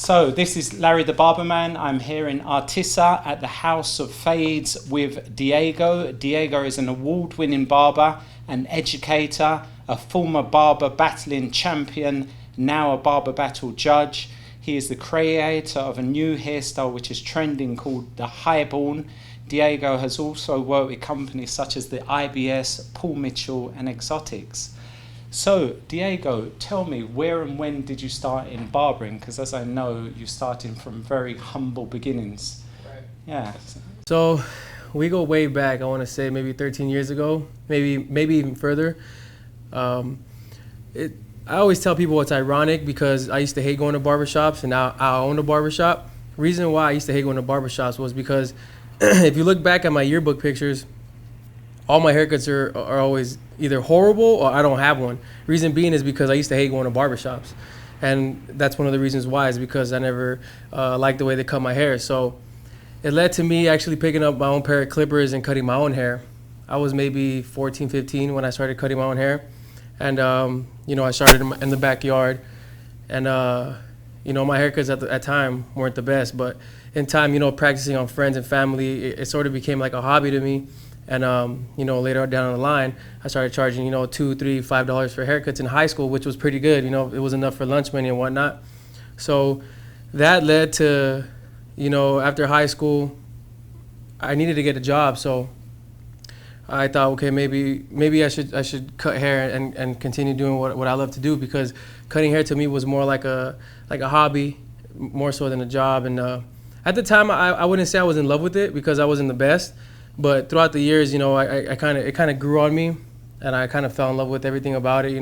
So this is Larry the Barberman. I'm here in Artesia at the House of Fades with Diego. Diego is an award-winning barber, an educator, a former Barber Battling champion, now a Barber Battle judge. He is the creator of a new hairstyle which is trending called the Highborn. Diego has also worked with companies such as the IBS, Paul Mitchell and Exotics. So, Diego, tell me, where and when did you start in barbering? Because as I know, you're starting from very humble beginnings. Right. Yeah. So, we go way back, I want to say maybe 13 years ago, maybe even further. I always tell people it's ironic because I used to hate going to barbershops and now I own a barbershop. Reason why I used to hate going to barbershops was because if you look back at my yearbook pictures, all my haircuts are always either horrible or I don't have one. Reason being is because I used to hate going to barbershops. And that's one of the reasons why, is because I never liked the way they cut my hair. So it led to me actually picking up my own pair of clippers and cutting my own hair. I was maybe 14, 15 when I started cutting my own hair. And, I started in the backyard. And, my haircuts at the time weren't the best. But in time, practicing on friends and family, it sort of became like a hobby to me. And, later down the line, I started charging, $2, $3, $5 for haircuts in high school, which was pretty good. It was enough for lunch money and whatnot. So that led to, after high school, I needed to get a job. So I thought, okay, maybe I should cut hair and continue doing what I love to do, because cutting hair to me was more like a hobby, more so than a job. And at the time, I wouldn't say I was in love with it because I wasn't the best. But throughout the years, it kind of grew on me, and I kind of fell in love with everything about it.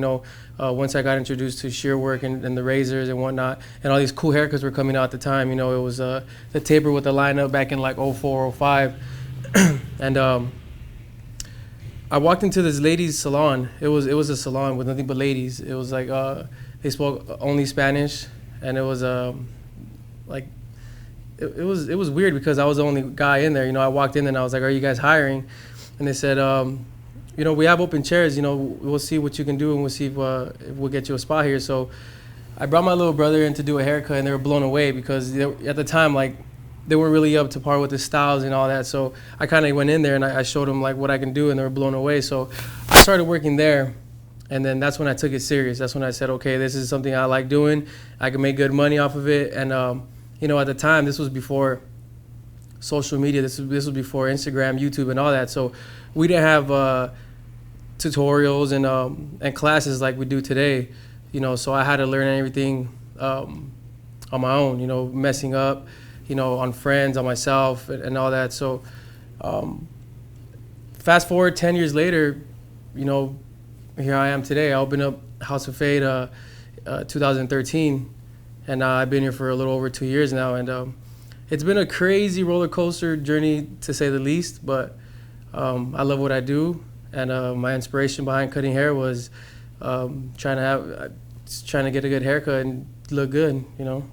Once I got introduced to shear work and the razors and whatnot, and all these cool haircuts were coming out at the time. It was the taper with the lineup back in like 04, 05. And I walked into this ladies' salon. It was a salon with nothing but ladies. It was like they spoke only Spanish, and it was It was weird because I was the only guy in there. I walked in and I was like, "Are you guys hiring?" And they said, "We have open chairs. We'll see what you can do, and we'll see if we'll get you a spot here." So I brought my little brother in to do a haircut, and they were blown away because at the time, they weren't really up to par with the styles and all that. So I kind of went in there and I showed them what I can do, and they were blown away. So I started working there, and then that's when I took it serious. That's when I said, "Okay, this is something I like doing. I can make good money off of it." And at the time, this was before social media. This was before Instagram, YouTube, and all that. So we didn't have tutorials and classes like we do today. So I had to learn everything on my own. Messing up, on friends, on myself, and all that. So fast forward 10 years later, here I am today. I opened up House of Fade 2013. And I've been here for a little over 2 years now, and it's been a crazy roller coaster journey, to say the least. But I love what I do, and my inspiration behind cutting hair was trying to get a good haircut and look good,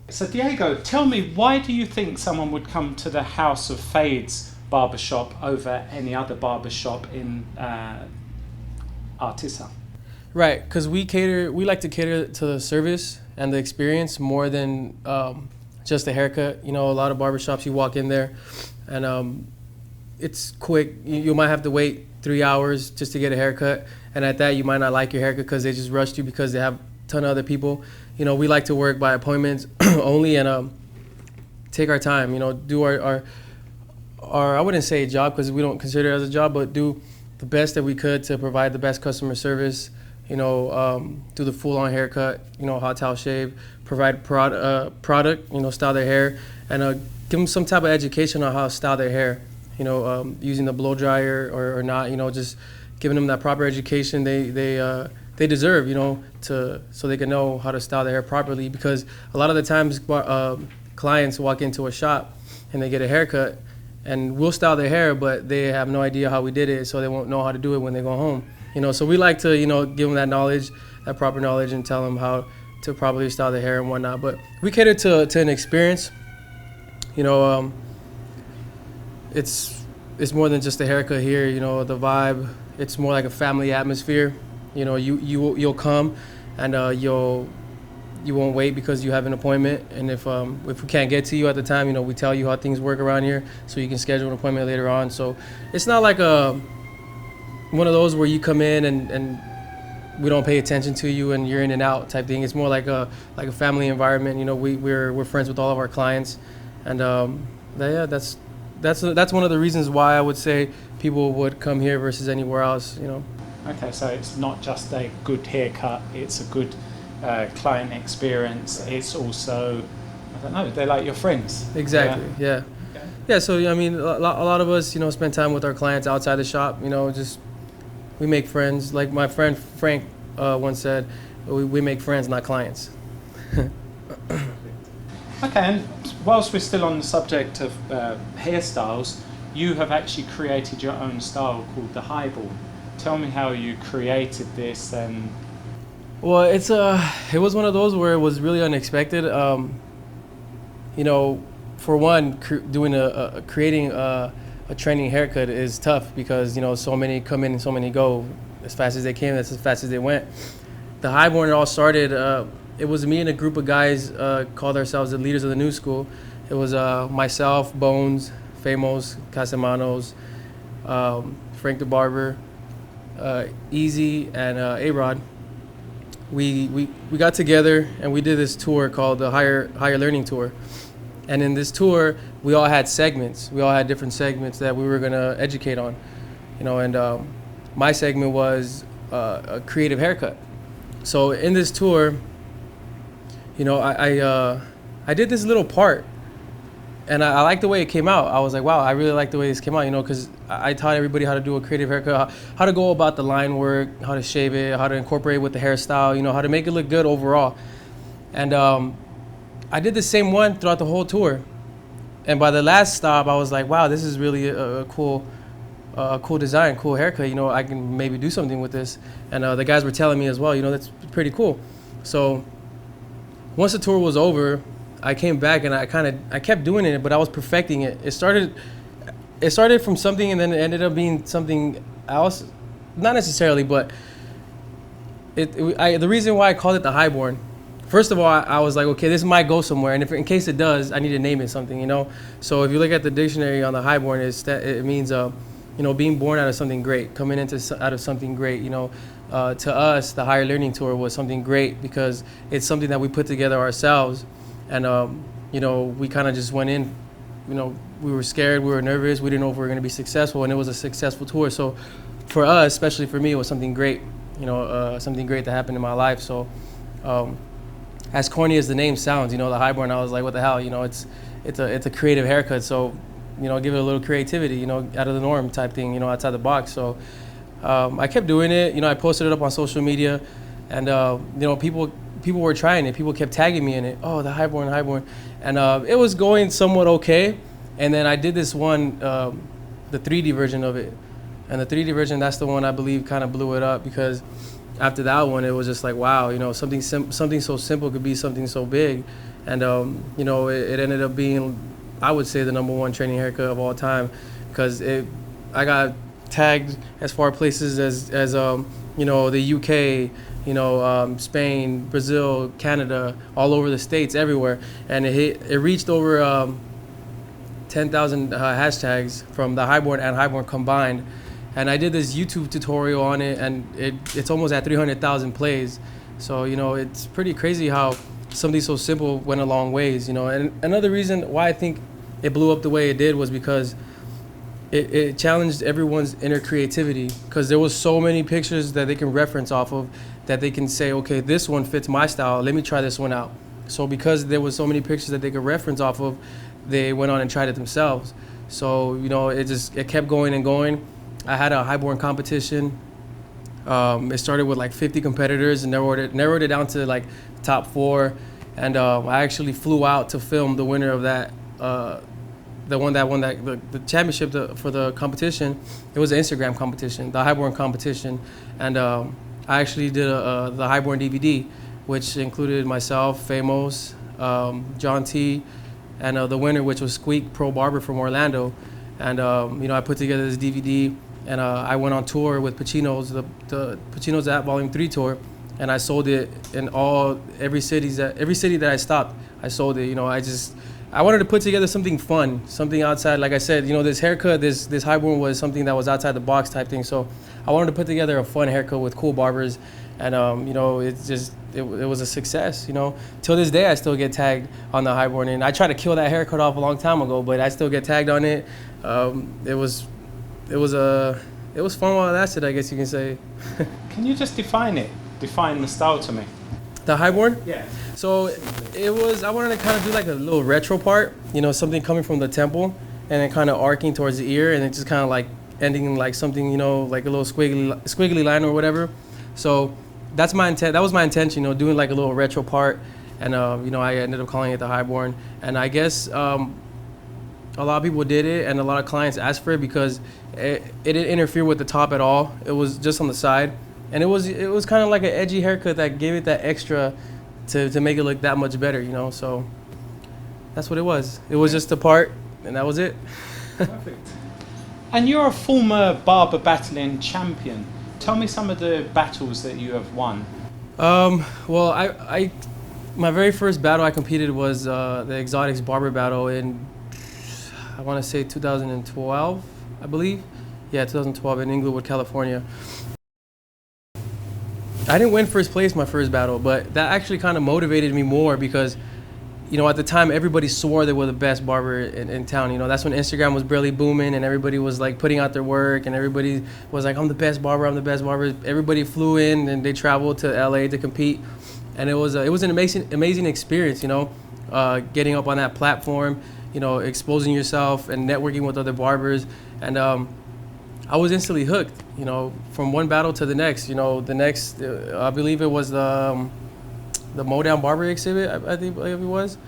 So Diego, tell me, why do you think someone would come to the House of Fades barbershop over any other barbershop in Artesia? Right, because we like to cater to the service and the experience more than just a haircut. A lot of barbershops, you walk in there and it's quick. You might have to wait 3 hours just to get a haircut, and at that you might not like your haircut because they just rushed you because they have a ton of other people. We like to work by appointments only, and take our time, do our I wouldn't say a job because we don't consider it as a job, but do the best that we could to provide the best customer service. Do the full-on haircut, hot towel shave, provide product, style their hair, and give them some type of education on how to style their hair, using the blow dryer or not, just giving them that proper education they deserve, so they can know how to style their hair properly. Because a lot of the times clients walk into a shop and they get a haircut, and we'll style their hair, but they have no idea how we did it, so they won't know how to do it when they go home. So we like to, give them that knowledge, that proper knowledge, and tell them how to properly style their hair and whatnot. But we cater to an experience. It's more than just a haircut here. The vibe. It's more like a family atmosphere. You'll come, and you'll you won't wait because you have an appointment. And if we can't get to you at the time, we tell you how things work around here, so you can schedule an appointment later on. So it's not like one of those where you come in and we don't pay attention to you and you're in and out type thing. It's more like a family environment. We're friends with all of our clients, and that's one of the reasons why I would say people would come here versus anywhere else. Okay, so it's not just a good haircut; it's a good client experience. It's also, I don't know, they're like your friends. Exactly. Yeah. Okay. Yeah. So I mean, a lot of us, spend time with our clients outside the shop. Just we make friends. Like my friend Frank once said, we make friends, not clients. Okay, and whilst we're still on the subject of hairstyles, you have actually created your own style called the Highborn. Tell me how you created this. And well, it was one of those where it was really unexpected. For one, creating a trending haircut is tough because so many come in and so many go. As fast as they came, that's as fast as they went. The Highborn, it all started. It was me and a group of guys called ourselves the leaders of the new school. It was myself, Bones, Famos, Casamanos, Frank the Barber, Easy, and A-Rod. We got together and we did this tour called the Higher Learning Tour. And in this tour, we all had segments. We all had different segments that we were gonna educate on, and my segment was a creative haircut. So in this tour, I did this little part, and I liked the way it came out. I was like, wow, I really like the way this came out, because I taught everybody how to do a creative haircut, how to go about the line work, how to shave it, how to incorporate with the hairstyle, how to make it look good overall. And I did the same one throughout the whole tour. And by the last stop, I was like, wow, this is really a cool design, cool haircut. I can maybe do something with this. And the guys were telling me as well, that's pretty cool. So once the tour was over, I came back and I kept doing it, but I was perfecting it. It started from something and then it ended up being something else. Not necessarily, but the reason why I called it the Highborn, first of all, I was like, okay, this might go somewhere, and if in case it does, I need to name it something, So if you look at the dictionary on the Highborn, it means being born out of something great, coming out of something great. To us, the Higher Learning Tour was something great because it's something that we put together ourselves, and we kind of just went in. We were scared, we were nervous, we didn't know if we were going to be successful, and it was a successful tour. So for us, especially for me, it was something great. Something great that happened in my life. So as corny as the name sounds, the Highborn, I was like, what the hell? It's a creative haircut. So give it a little creativity, out of the norm type thing, outside the box. So I kept doing it. I posted it up on social media, and people were trying it. People kept tagging me in it. Oh, the Highborn, and it was going somewhat okay. And then I did this one, the 3D version of it, and the 3D version, that's the one I believe kind of blew it up, because after that one, it was just like, wow, something so simple could be something so big, and it ended up being, I would say, the #1 trending haircut of all time, because I got tagged as far places as the UK, Spain, Brazil, Canada, all over the States, everywhere, and it reached over 10,000 hashtags from the Highborn and Highborn combined. And I did this YouTube tutorial on it, and it's almost at 300,000 plays. So it's pretty crazy how something so simple went a long ways. And another reason why I think it blew up the way it did was because it challenged everyone's inner creativity, because there was so many pictures that they can reference off of, that they can say, okay, this one fits my style, let me try this one out. So because there was so many pictures that they could reference off of, they went on and tried it themselves. So it kept going and going. I had a Highborn competition. It started with like 50 competitors and narrowed it down to like top 4. And I actually flew out to film the winner of that, the one that won the championship for the competition. It was an Instagram competition, the Highborn competition. And I actually did the Highborn DVD, which included myself, Famos, John T, and the winner, which was Squeak Pro Barber from Orlando. And I put together this DVD, and I went on tour with Pacinos, the Pacinos App Volume 3 tour, and I sold it in every city that I stopped. I sold it. I wanted to put together something fun, something outside. Like I said, this haircut, this Highborn was something that was outside the box type thing. So I wanted to put together a fun haircut with cool barbers, and it was a success. Till this day I still get tagged on the Highborn, and I tried to kill that haircut off a long time ago, but I still get tagged on it. It was fun while it lasted, I guess you can say. Can you just define the style to me? The Highborn? Yeah. So I wanted to kind of do like a little retro part, something coming from the temple and then kind of arcing towards the ear, and then just kind of like ending in like something, like a little squiggly line or whatever. So that's my intent. That was my intention, doing like a little retro part, and I ended up calling it the Highborn. And I guess a lot of people did it, and a lot of clients asked for it because it didn't interfere with the top at all. It was just on the side, and it was kind of like an edgy haircut that gave it that extra to make it look that much better, So that's what it was. It was just a part, and that was it. Perfect. And you're a former Barber Battling champion. Tell me some of the battles that you have won. Well, my very first battle I competed was the Exotics Barber Battle in, I want to say 2012, I believe. Yeah, 2012 in Inglewood, California. I didn't win first place my first battle, but that actually kind of motivated me more because, at the time everybody swore they were the best barber in town. That's when Instagram was barely booming and everybody was like putting out their work and everybody was like, I'm the best barber, I'm the best barber. Everybody flew in and they traveled to LA to compete, and it was an amazing experience. Getting up on that platform, exposing yourself and networking with other barbers, and I was instantly hooked. From one battle to the next. The next, I believe it was the Modown Barber exhibit. I believe it was.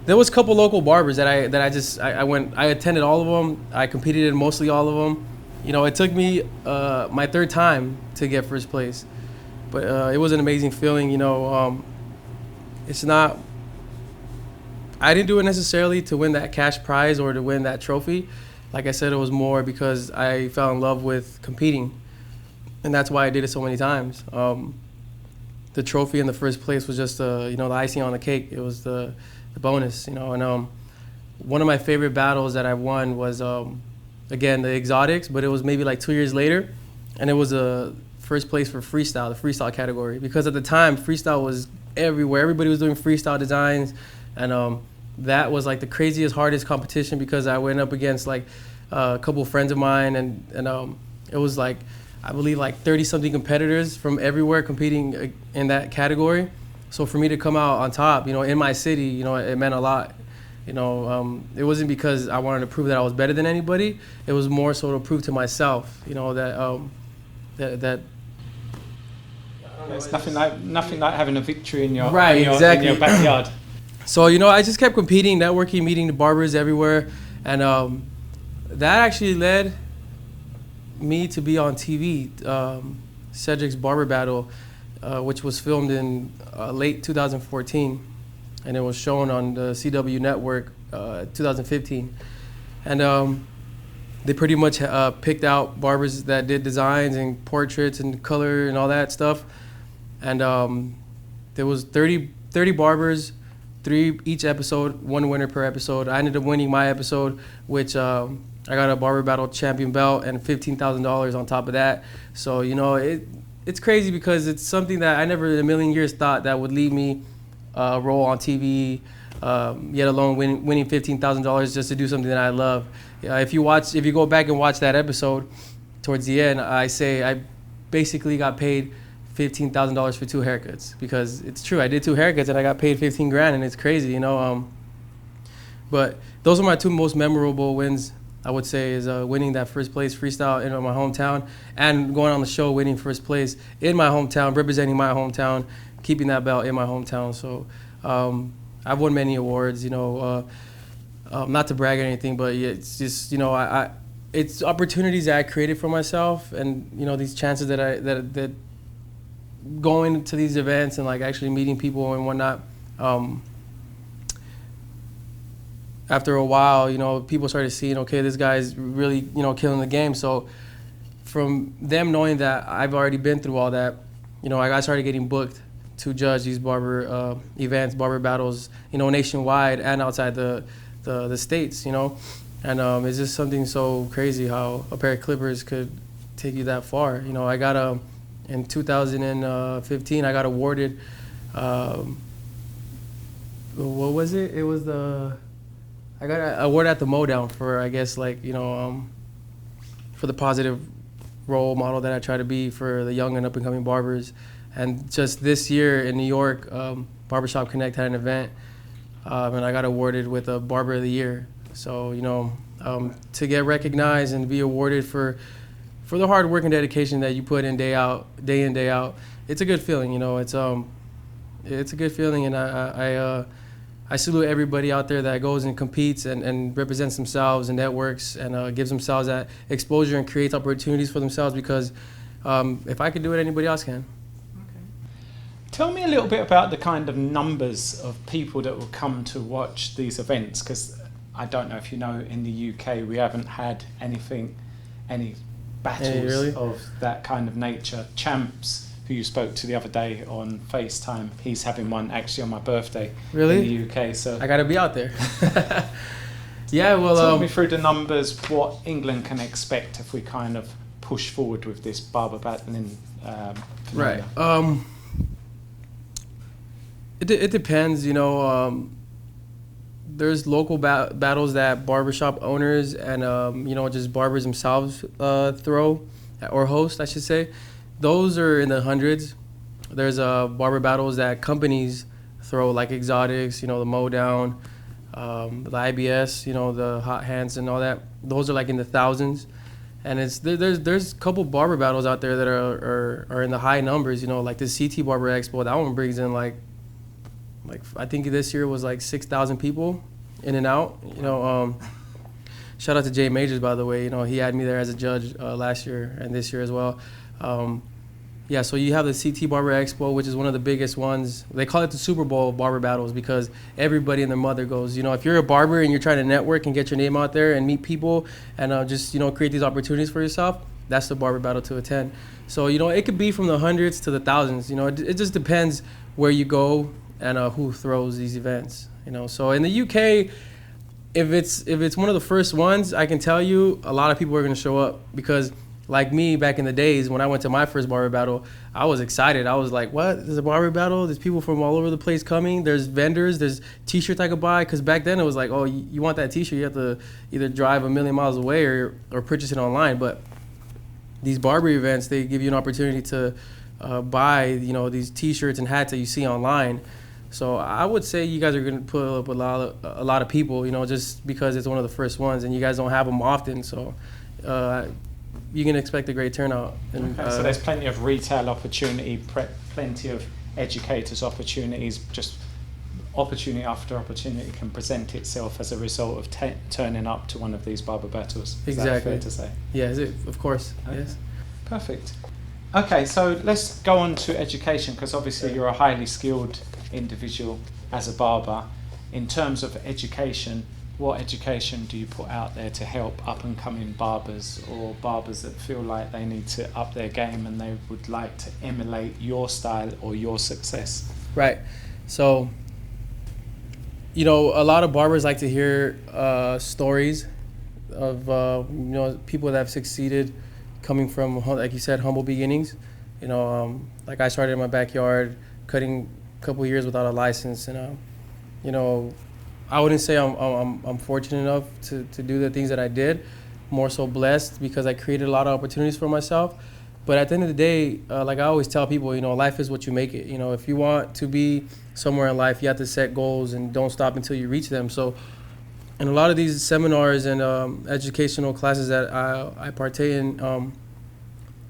There was a couple local barbers that I attended all of them. I competed in mostly all of them. It took me my third time to get first place, but it was an amazing feeling. It's not. I didn't do it necessarily to win that cash prize or to win that trophy. Like I said, it was more because I fell in love with competing, and that's why I did it so many times. The trophy in the first place was just the icing on the cake. It was the bonus, And one of my favorite battles that I won was again the Exotics, but it was maybe like 2 years later, and it was a first place for freestyle, the freestyle category, because at the time freestyle was everywhere. Everybody was doing freestyle designs, and that was like the craziest, hardest competition because I went up against like a couple friends of mine, and it was like, I believe like 30 something competitors from everywhere competing in that category. So for me to come out on top, in my city, it meant a lot. It wasn't because I wanted to prove that I was better than anybody. It was more so to prove to myself, that It's nothing like having a victory in your exactly. in your backyard. So I just kept competing, networking, meeting the barbers everywhere, and that actually led me to be on TV. Cedric's Barber Battle, which was filmed in late 2014, and it was shown on the CW network 2015, and they pretty much picked out barbers that did designs and portraits and color and all that stuff, and there was 30 barbers. 3 each episode, 1 winner per episode. I ended up winning my episode, which I got a Barber Battle champion belt and $15,000 on top of that. So it's crazy because it's something that I never in a million years thought that would lead me a role on TV, yet alone winning $15,000 just to do something that I love. If you go back and watch that episode, towards the end, I say I basically got paid $15,000 for 2 haircuts, because it's true. I did 2 haircuts and I got paid 15 grand, and it's crazy, But those are my 2 most memorable wins, I would say, is winning that first place freestyle in my hometown, and going on the show, winning first place in my hometown, representing my hometown, keeping that belt in my hometown. So I've won many awards, not to brag or anything, but it's just, it's opportunities that I created for myself, and these chances that going to these events and like actually meeting people and whatnot. After a while, people started seeing, okay, this guy's really, killing the game. So from them knowing that I've already been through all that, I started getting booked to judge these barber events, barber battles, nationwide and outside the states, and it's just something so crazy how a pair of clippers could take you that far. I got in 2015 I got awarded. What was it? It was I got an award at the Modown for, I guess, for the positive role model that I try to be for the young and up and coming barbers. And just this year in New York, Barbershop Connect had an event, and I got awarded with a Barber of the Year. So, to get recognized and be awarded for the hard work and dedication that you put in, day in, day out, it's a good feeling. It's a good feeling, and I salute everybody out there that goes and competes and represents themselves and networks and gives themselves that exposure and creates opportunities for themselves, because if I could do it, anybody else can. Okay. Tell me a little bit about the kind of numbers of people that will come to watch these events, because I don't know if you know, in the UK we haven't had any battles really? of that kind of nature. Champs, who you spoke to the other day on FaceTime, he's having one actually on my birthday. Really? In the UK, so I gotta be out there. Yeah, well, talk me through the numbers, what England can expect if we kind of push forward with this barber battling right. It depends, there's local battles that barbershop owners and just barbers themselves throw or host, I should say. Those are in the hundreds. There's barber battles that companies throw, like Exotics, the Modown, the IBS, the Hot Hands and all that. Those are like in the thousands. And there's a couple barber battles out there that are in the high numbers, like the CT Barber Expo. That one brings in like I think this year was like 6,000 people in and out. Shout out to Jay Majors, by the way. He had me there as a judge last year and this year as well. Yeah, so you have the CT Barber Expo, which is one of the biggest ones. They call it the Super Bowl of barber battles because everybody and their mother goes. If you're a barber and you're trying to network and get your name out there and meet people and just create these opportunities for yourself, that's the barber battle to attend. So it could be from the hundreds to the thousands. It just depends where you go and who throws these events. So in the UK, if it's one of the first ones, I can tell you a lot of people are going to show up, because like me back in the days when I went to my first barber battle, I was excited. I was like, what? There's a barber battle? There's people from all over the place coming. There's vendors. There's t-shirts I could buy. Because back then it was like, oh, you want that t-shirt, you have to either drive a million miles away or purchase it online. But these barber events, they give you an opportunity to buy these t-shirts and hats that you see online. So I would say you guys are going to put up a lot of people, just because it's one of the first ones and you guys don't have them often. So you can expect a great turnout. And, okay, so there's plenty of retail opportunity, plenty of educators opportunities, just opportunity after opportunity can present itself as a result of turning up to one of these barber battles. Is exactly. that fair to say? Yeah, of course. Okay. Yes. Perfect. Okay, so let's go on to education, because obviously you're a highly skilled individual as a barber. In terms of education, what education do you put out there to help up and coming barbers, or barbers that feel like they need to up their game and they would like to emulate your style or your success? Right. So, a lot of barbers like to hear stories of people that have succeeded coming from, like you said, humble beginnings. Like I started in my backyard cutting a couple of years without a license, and I wouldn't say I'm fortunate enough to do the things that I did. More so blessed, because I created a lot of opportunities for myself. But at the end of the day, like I always tell people, life is what you make it. If you want to be somewhere in life, you have to set goals and don't stop until you reach them. So in a lot of these seminars and educational classes that I partake in,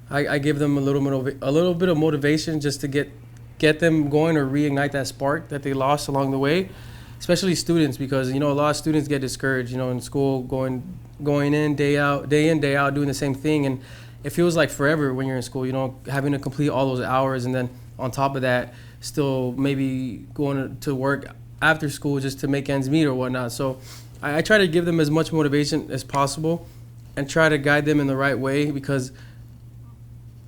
I give them a little bit of motivation just to get them going or reignite that spark that they lost along the way. Especially students, because a lot of students get discouraged, in school, going in, day out, doing the same thing, and it feels like forever when you're in school, having to complete all those hours, and then on top of that, still maybe going to work after school just to make ends meet or whatnot. So I try to give them as much motivation as possible and try to guide them in the right way, because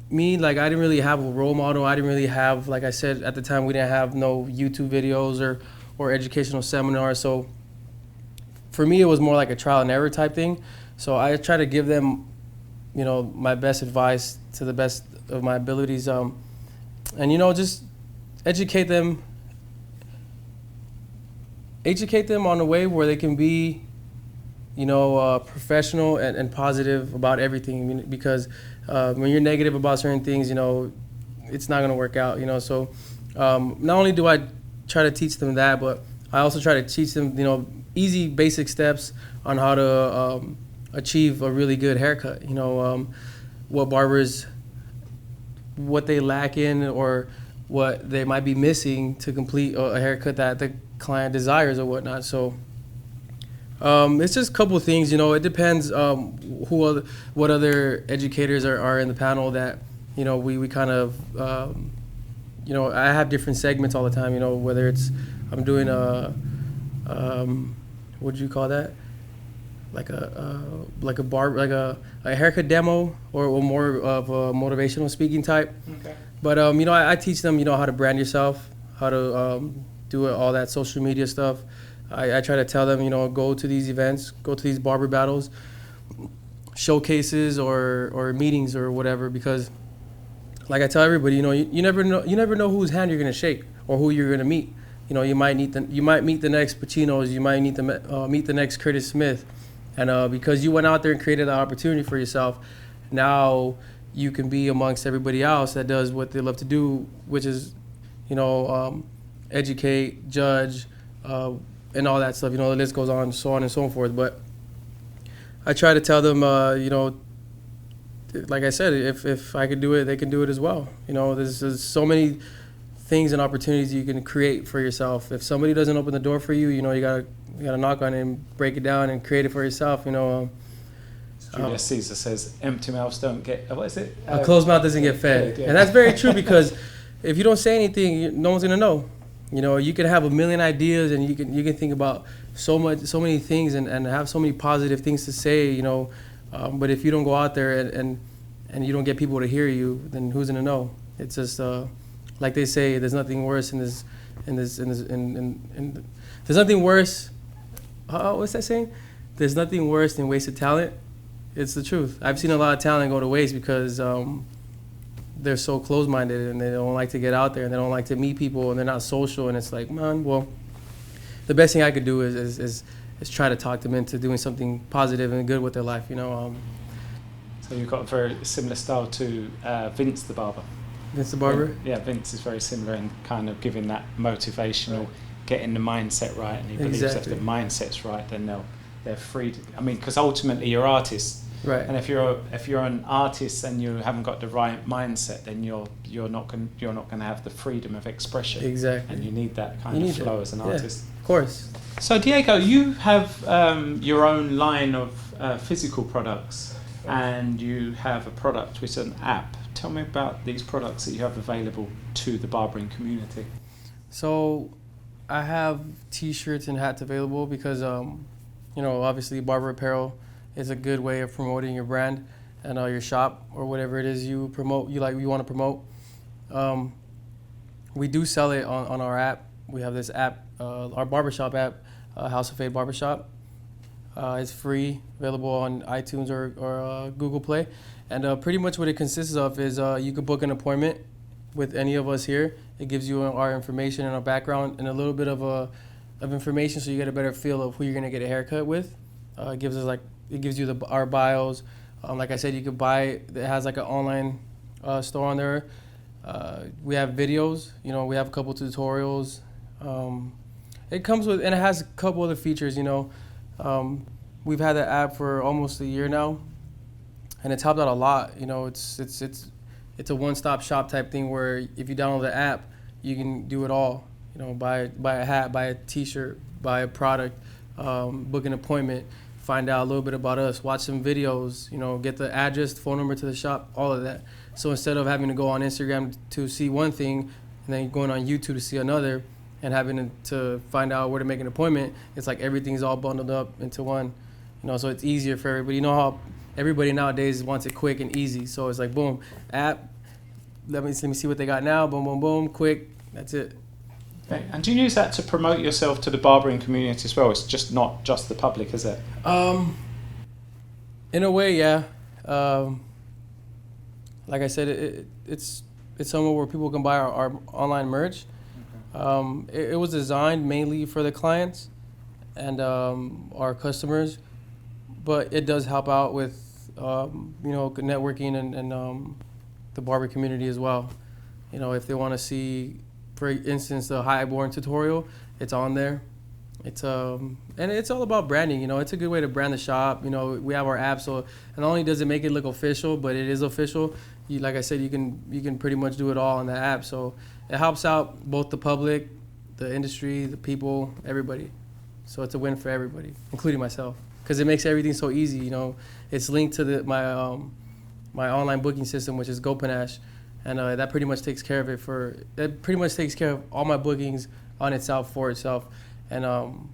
me, like, I didn't really have a role model. I didn't really have, like I said, at the time, we didn't have no YouTube videos or educational seminars. So for me, it was more like a trial and error type thing. So I try to give them, my best advice to the best of my abilities. And, just educate them on a way where they can be, professional and positive about everything. Because when you're negative about certain things, it's not going to work out. So not only do I try to teach them that, but I also try to teach them, easy basic steps on how to achieve a really good haircut. What barbers, what they lack in, or what they might be missing to complete a haircut that the client desires or whatnot. So it's just a couple of things. It depends what other educators are in the panel that we kind of I have different segments all the time. Whether it's I'm doing what do you call that? Like a haircut demo or more of a motivational speaking type. Okay. But I teach them how to brand yourself, how to do all that social media stuff. I try to tell them go to these events, go to these barber battles, showcases or meetings or whatever, because like I tell everybody, you never know whose hand you're gonna shake or who you're gonna meet. You might meet the next Pacinos, you might meet the next Curtis Smith, and because you went out there and created an opportunity for yourself, now you can be amongst everybody else that does what they love to do, which is, educate, judge, and all that stuff. The list goes on and so forth. But I try to tell them, like I said, if I could do it, they can do it as well. There's so many things and opportunities you can create for yourself. If somebody doesn't open the door for you, you gotta knock on it and break it down and create it for yourself. Julius Caesar says, "Empty mouths don't get." What is it? A closed mouth doesn't get fed, yeah. And that's very true, because if you don't say anything, no one's gonna know. You can have a million ideas and you can think about so many things and have so many positive things to say. But if you don't go out there and you don't get people to hear you, then who's gonna know? It's just like they say, there's nothing worse there's nothing worse. What's that saying? There's nothing worse than wasted talent. It's the truth. I've seen a lot of talent go to waste because they're so closed-minded and they don't like to get out there and they don't like to meet people and they're not social. And it's like, man, well, the best thing I could do is try to talk them into doing something positive and good with their life. So you've got a very similar style to Vince the barber. Vince the barber? Yeah, Vince is very similar in kind of giving that motivational, getting the mindset right, and he believes that if the mindset's right, then they're free. Because ultimately you're artists, right? And if you're an artist and you haven't got the right mindset, then you're not going to have the freedom of expression. Exactly. And you need that kind of flow as an artist. Of course. So Diego, you have your own line of physical products, and you have a product with an app. Tell me about these products that you have available to the barbering community. So I have t-shirts and hats available because, obviously barber apparel is a good way of promoting your brand and your shop or whatever it is you want to promote. We do sell it on our app. We have this app, our Barbershop app, House of Fade Barbershop. It's free, available on iTunes or Google Play. And pretty much what it consists of is you can book an appointment with any of us here. It gives you our information and our background and a little bit of information, so you get a better feel of who you're gonna get a haircut with. It gives you our bios. Like I said, you could buy it. It has like an online store on there. We have videos. We have a couple tutorials. It comes with, and it has a couple other features. We've had the app for almost a year now, and it's helped out a lot. It's a one-stop shop type thing where if you download the app, you can do it all. Buy a hat, buy a t-shirt, buy a product, book an appointment, find out a little bit about us, watch some videos, get the address, phone number to the shop, all of that. So instead of having to go on Instagram to see one thing and then going on YouTube to see another and having to find out where to make an appointment, it's like everything's all bundled up into one. So it's easier for everybody. How everybody nowadays wants it quick and easy. So it's like, boom, app, let me see what they got now. Boom, boom, boom, quick. That's it. Okay. And do you use that to promote yourself to the barbering community as well? It's just not just the public, is it? In a way, yeah. Like I said, it's somewhere where people can buy our online merch. Okay. It was designed mainly for the clients and our customers, but it does help out with networking and the barber community as well. You know, if they want to see, for instance, the Highborn tutorial, it's on there. It's and it's all about branding. You know, it's a good way to brand the shop. You know, we have our app, so not only does it make it look official, but it is official. Like I said, you can pretty much do it all on the app. So it helps out both the public, the industry, the people, everybody. So it's a win for everybody, including myself, because it makes everything so easy. You know, it's linked to my my online booking system, which is GoPanache, and that pretty much takes care of it. That pretty much takes care of all my bookings on itself for itself. And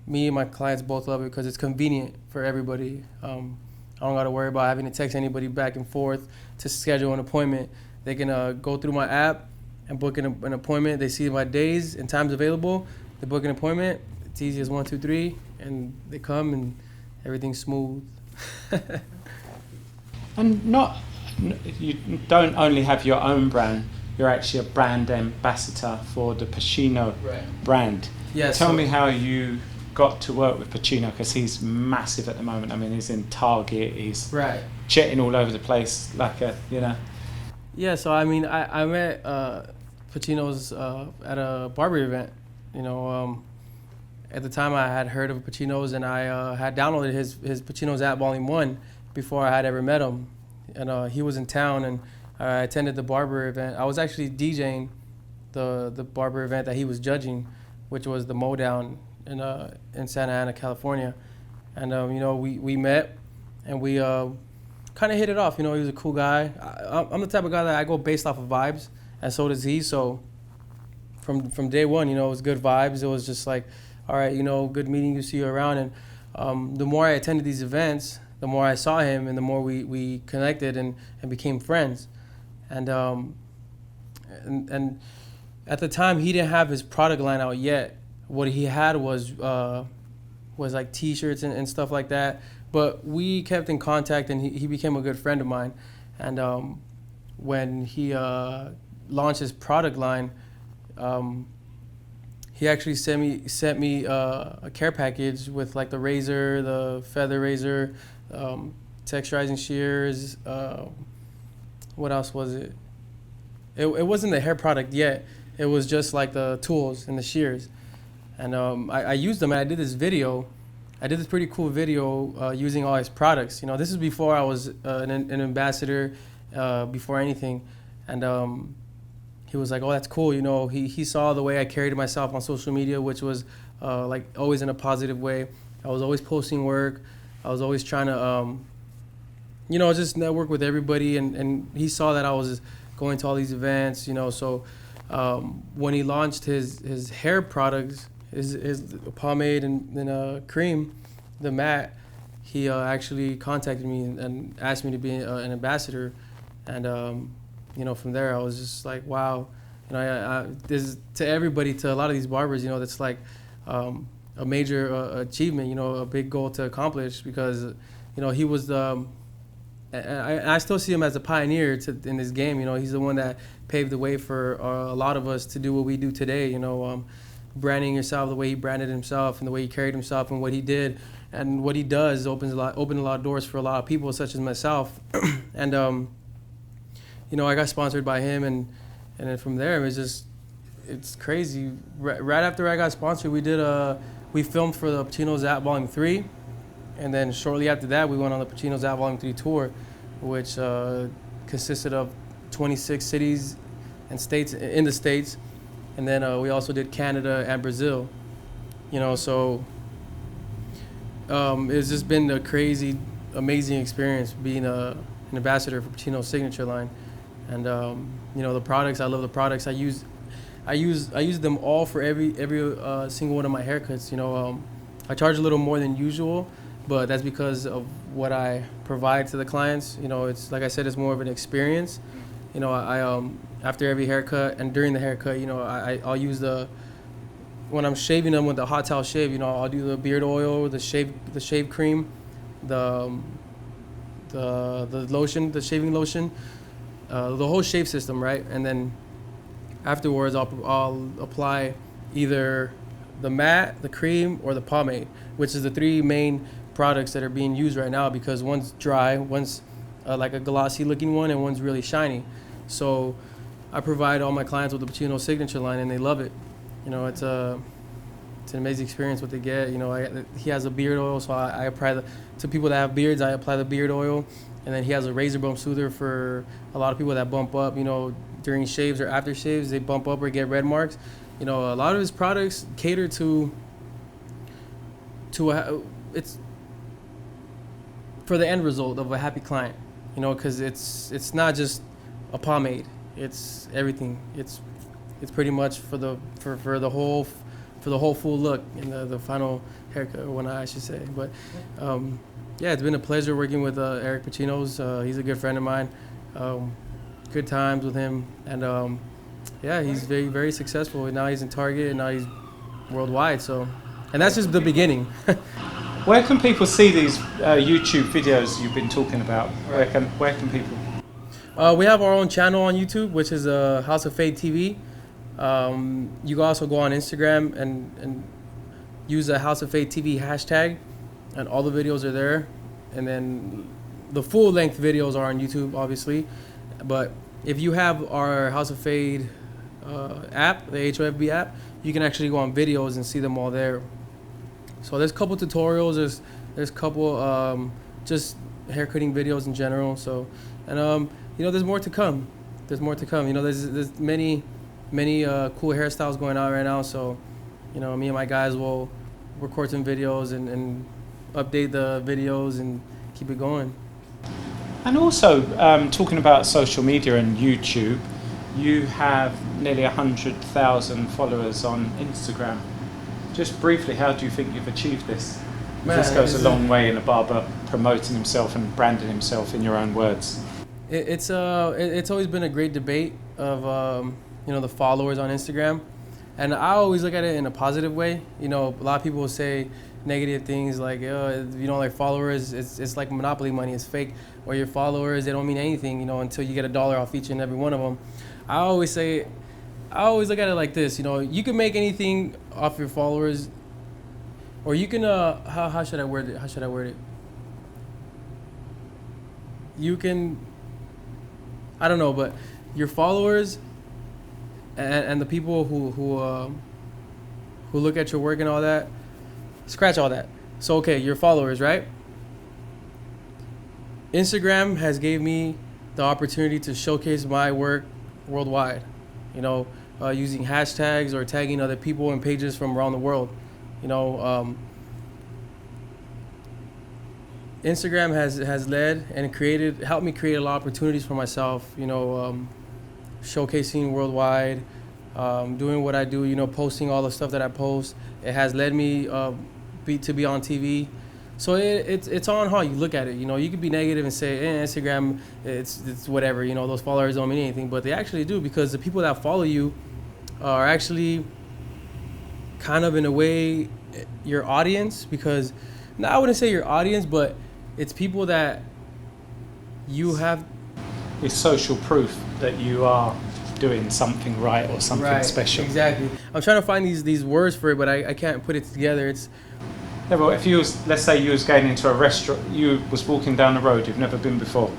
me and my clients both love it because it's convenient for everybody. I don't got to worry about having to text anybody back and forth to schedule an appointment. They can go through my app and book an appointment. They see my days and times available. They book an appointment. It's easy as 1, 2, 3, and they come and everything's smooth. And you don't only have your own brand. You're actually a brand ambassador for the Pacino brand. Yeah, Tell me how you got to work with Pacino, because he's massive at the moment. I mean, he's in Target, he's jetting all over the place like a, you know. Yeah, so I mean, I met Pacino's at a barber event. You know, at the time I had heard of Pacino's, and I had downloaded his Pacino's app Volume 1 before I had ever met him. And he was in town, and I attended the barber event. I was actually DJing the barber event that he was judging, which was the Mowdown in Santa Ana, California. And, we met, and we kind of hit it off. You know, he was a cool guy. I'm the type of guy that I go based off of vibes, and so does he. So from day one, you know, it was good vibes. It was just like, all right, you know, good meeting you, see you around. And the more I attended these events, the more I saw him, and the more we connected and became friends. And at the time, he didn't have his product line out yet. What he had was like T-shirts and stuff like that. But we kept in contact, and he became a good friend of mine. And when he launched his product line, he actually sent me a care package with like the razor, the feather razor, texturizing shears. What else was it? It wasn't the hair product yet. It was just like the tools and the shears. And I used them, and I did this video. I did this pretty cool video using all his products. You know, this is before I was an ambassador, before anything. And he was like, oh, that's cool. You know, he saw the way I carried myself on social media, which was like always in a positive way. I was always posting work. I was always trying to, just network with everybody. And he saw that I was going to all these events, you know. So when he launched his hair products, his pomade and cream, the matte, he actually contacted me and asked me to be an ambassador. And from there, I was just like, wow. You know, this to everybody, to a lot of these barbers, you know, that's like a major achievement, you know, a big goal to accomplish, because, you know, he was the, I still see him as a pioneer in this game. You know, he's the one that paved the way for a lot of us to do what we do today, you know, branding yourself the way he branded himself and the way he carried himself and what he did. And what he does opened a lot of doors for a lot of people, such as myself. And, I got sponsored by him, and then from there, it's crazy. Right after I got sponsored, we filmed for the Pacinos app Volume 3. And then shortly after that, we went on the Pacinos app Volume 3 tour, which consisted of 26 cities and states in the States. And then we also did Canada and Brazil. You know, so it's just been a crazy, amazing experience being an ambassador for Pacino's signature line. And the products, I love the products. I use them all for every single one of my haircuts. You know, I charge a little more than usual, but that's because of what I provide to the clients. You know, it's like I said, it's more of an experience. You know, after every haircut and during the haircut, you know, I'll use when I'm shaving them with the hot towel shave, you know, I'll do the beard oil, the shave cream, the lotion, the shaving lotion, the whole shave system, right? And then afterwards, I'll apply either the matte, the cream, or the pomade, which is the three main products that are being used right now, because one's dry, one's like a glossy looking one, and one's really shiny. So I provide all my clients with the Pacino signature line, and they love it. You know, it's an amazing experience what they get. You know, he has a beard oil, so I apply to people that have beards, I apply the beard oil. And then he has a razor bump soother for a lot of people that bump up, you know, during shaves or after shaves, they bump up or get red marks. You know, a lot of his products cater to it's for the end result of a happy client, you know, because it's not just a pomade, it's everything. It's pretty much for the whole full look in the final haircut, or one I should say. But yeah, it's been a pleasure working with Eric Pacinos. He's a good friend of mine. Good times with him, and yeah, he's very, very successful. And now he's in Target, and now he's worldwide. So, and that's just the beginning. Where can people see these YouTube videos you've been talking about? Where can people? We have our own channel on YouTube, which is House of Fade TV. You can also go on Instagram and use the House of Fade TV hashtag, and all the videos are there. And then the full length videos are on YouTube, obviously. But if you have our House of Fade app, the HOFB app, you can actually go on videos and see them all there. So there's a couple tutorials, there's a couple just haircutting videos in general. So, and you know, there's more to come. There's more to come. You know, there's many cool hairstyles going on right now. So, you know, me and my guys will record some videos and update the videos and keep it going. And also, talking about social media and YouTube, you have nearly 100,000 followers on Instagram. Just briefly, how do you think you've achieved this? Man, this goes a long way in a barber promoting himself and branding himself in your own words. It's always been a great debate of you know, the followers on Instagram, and I always look at it in a positive way. You know, a lot of people will say negative things like, you know, like followers, it's like monopoly money, it's fake, or your followers, they don't mean anything, you know, until you get $1 off each and every one of them. I always look at it like this, you know, you can make anything off your followers, or you can, how should I word it? You can, I don't know, but your followers and the people who look at your work and all that, scratch all that. So, okay, your followers, right? Instagram has gave me the opportunity to showcase my work worldwide, you know, using hashtags or tagging other people and pages from around the world. You know, Instagram has led and helped me create a lot of opportunities for myself, you know, showcasing worldwide, doing what I do, you know, posting all the stuff that I post. It has led me to be on TV. So it's on how you look at it. You know, you could be negative and say, Instagram, it's whatever, you know, those followers don't mean anything, but they actually do, because the people that follow you are actually kind of, in a way, your audience. Because, I wouldn't say your audience, but it's people that you have. It's social proof that you are doing something right or something special. Exactly. I'm trying to find these words for it, but I can't put it together. It's. Yeah, well, if let's say you was going into a restaurant, you was walking down the road, you've never been before.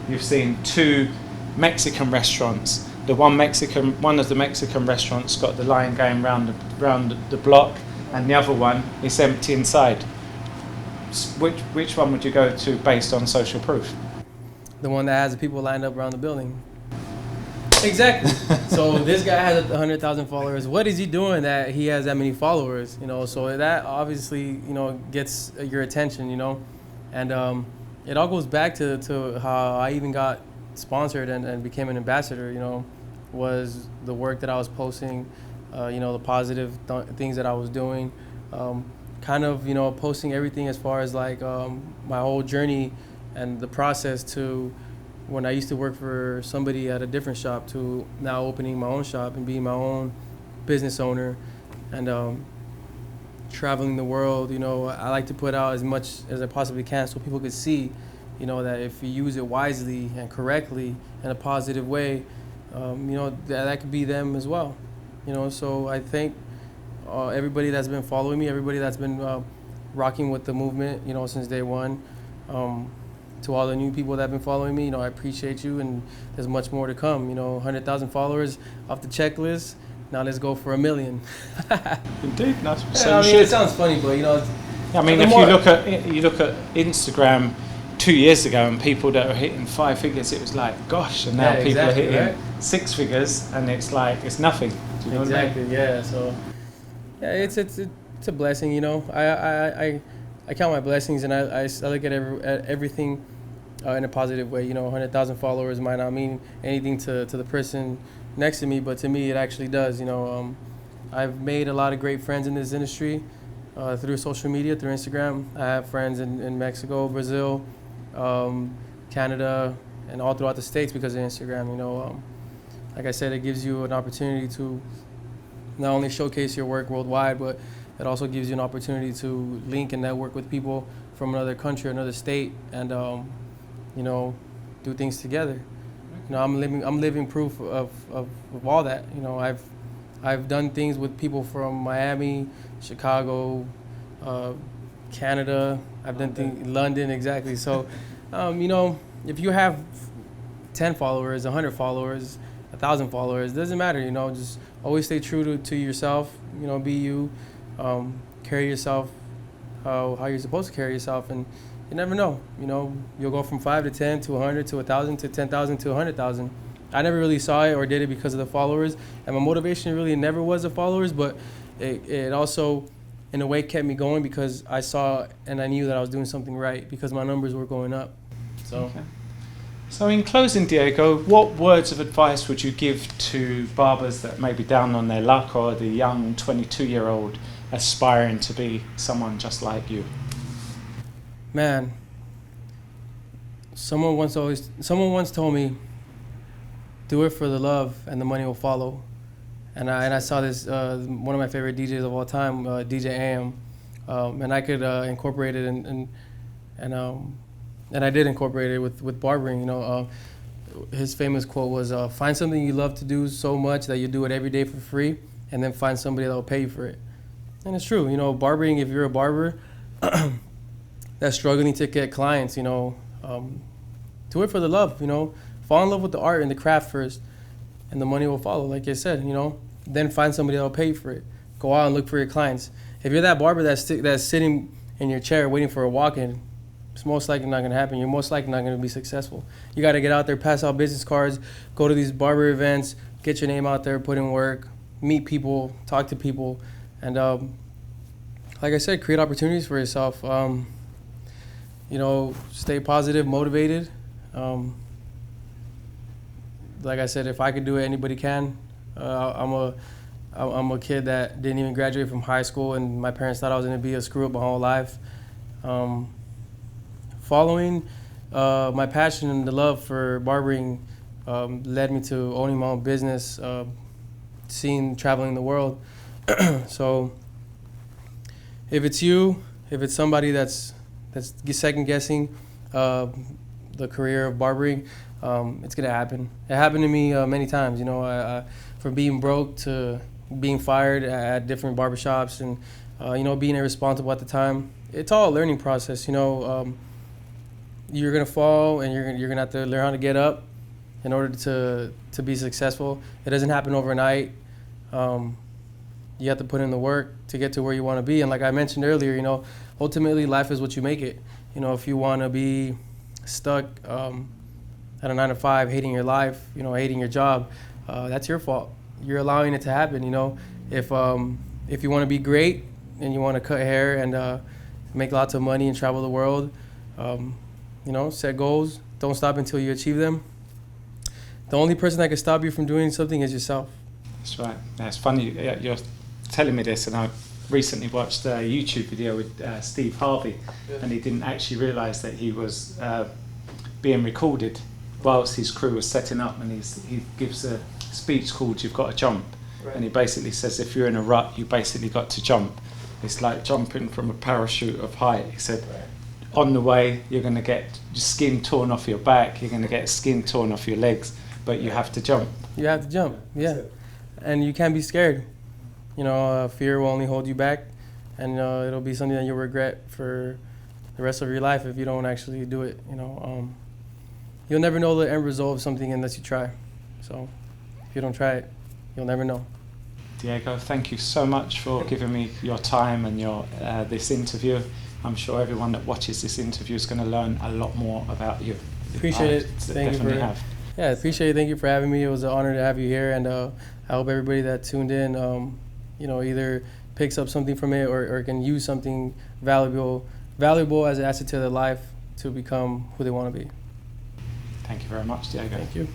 You've seen 2 Mexican restaurants. One of the Mexican restaurants got the line going round the block, and the other one is empty inside. Which one would you go to based on social proof? The one that has the people lined up around the building. Exactly. So this guy has 100,000 followers. What is he doing that he has that many followers? You know, so that obviously, you know, gets your attention, you know, and it all goes back to how I even got sponsored and became an ambassador. You know, was the work that I was posting, you know, the positive things that I was doing, kind of, you know, posting everything as far as like my whole journey and the process to when I used to work for somebody at a different shop to now opening my own shop and being my own business owner, and traveling the world. I like to put out as much as I possibly can so people could see, that if you use it wisely and correctly in a positive way, that could be them as well. So I thank everybody that's been following me, everybody that's been rocking with the movement, since day one. To all the new people that have been following me, I appreciate you, and there's much more to come. 100,000 followers off the checklist. Now let's go for 1 million. Indeed, that's so it sounds funny, but I mean, if you look at Instagram 2 years ago, and people that were hitting 5 figures, it was like, gosh, and now people are hitting 6 figures, and it's like it's nothing. Do you know exactly. what I mean? Yeah. So yeah, it's a blessing. I count my blessings, and I look at everything in a positive way. 100,000 followers might not mean anything to the person next to me, but to me it actually does. I've made a lot of great friends in this industry through social media, through Instagram. I have friends in Mexico, Brazil, Canada, and all throughout the States because of Instagram. Like I said, it gives you an opportunity to not only showcase your work worldwide, but it also gives you an opportunity to link and network with people from another country, another state, and do things together. I'm living proof of all that. I've done things with people from Miami, Chicago, Canada. I've done things London, exactly. So, if you have 10 followers, 100 followers, 1,000 followers, it doesn't matter. Just always stay true to yourself. Be you. Carry yourself how you're supposed to carry yourself, and you never know. You'll go from 5 to 10 to 100 to 1,000 to 10,000 to 100,000. I never really saw it or did it because of the followers, and my motivation really never was the followers, but it also, in a way, kept me going because I saw and I knew that I was doing something right because my numbers were going up. So. Okay. So in closing, Diego, what words of advice would you give to barbers that may be down on their luck, or the young 22-year-old aspiring to be someone just like you? Man, someone once told me, do it for the love and the money will follow. And I saw this, one of my favorite DJs of all time, DJ AM, and I could incorporate it and I did incorporate it with barbering. His famous quote was, find something you love to do so much that you do it every day for free, and then find somebody that will pay you for it. And it's true. Barbering, if you're a barber that's struggling to get clients, do it for the love. Fall in love with the art and the craft first, and the money will follow, like I said. Then find somebody that will pay you for it. Go out and look for your clients. If you're that barber that's sitting in your chair waiting for a walk-in, it's most likely not going to happen. You're most likely not going to be successful. You got to get out there, pass out business cards, go to these barber events, get your name out there, put in work, meet people, talk to people, and like I said, create opportunities for yourself. Stay positive, motivated. Like I said, if I could do it, anybody can. I'm a kid that didn't even graduate from high school, and my parents thought I was going to be a screw up my whole life. Following my passion and the love for barbering led me to owning my own business, traveling the world. So if it's you, if it's somebody that's second guessing the career of barbering, it's gonna happen. It happened to me many times. From being broke to being fired at different barbershops, and being irresponsible at the time. It's all a learning process. You're gonna fall, and you're gonna have to learn how to get up in order to be successful. It doesn't happen overnight. You have to put in the work to get to where you want to be. And like I mentioned earlier, ultimately life is what you make it. If you want to be stuck at a 9 to 5, hating your life, hating your job, that's your fault. You're allowing it to happen. If you want to be great and you want to cut hair and make lots of money and travel the world, set goals. Don't stop until you achieve them. The only person that can stop you from doing something is yourself. That's right. That's funny. You're telling me this, and I recently watched a YouTube video with Steve Harvey, and he didn't actually realise that he was being recorded whilst his crew was setting up, and he gives a speech called "You've Got to Jump," and he basically says if you're in a rut, you basically got to jump. It's like jumping from a parachute of height. He said, on the way, you're going to get skin torn off your back, you're going to get skin torn off your legs, but you have to jump. You have to jump, yeah. And you can't be scared. You know, fear will only hold you back, and it'll be something that you'll regret for the rest of your life if you don't actually do it. You know, you'll never know the end result of something unless you try. So if you don't try it, you'll never know. Diego, thank you so much for giving me your time and your this interview. I'm sure everyone that watches this interview is going to learn a lot more about you. Appreciate it. Thank you for Yeah, appreciate it. Thank you for having me. It was an honor to have you here, and I hope everybody that tuned in, you know, either picks up something from it or can use something valuable as an asset to their life to become who they want to be. Thank you very much, Diego. Thank you.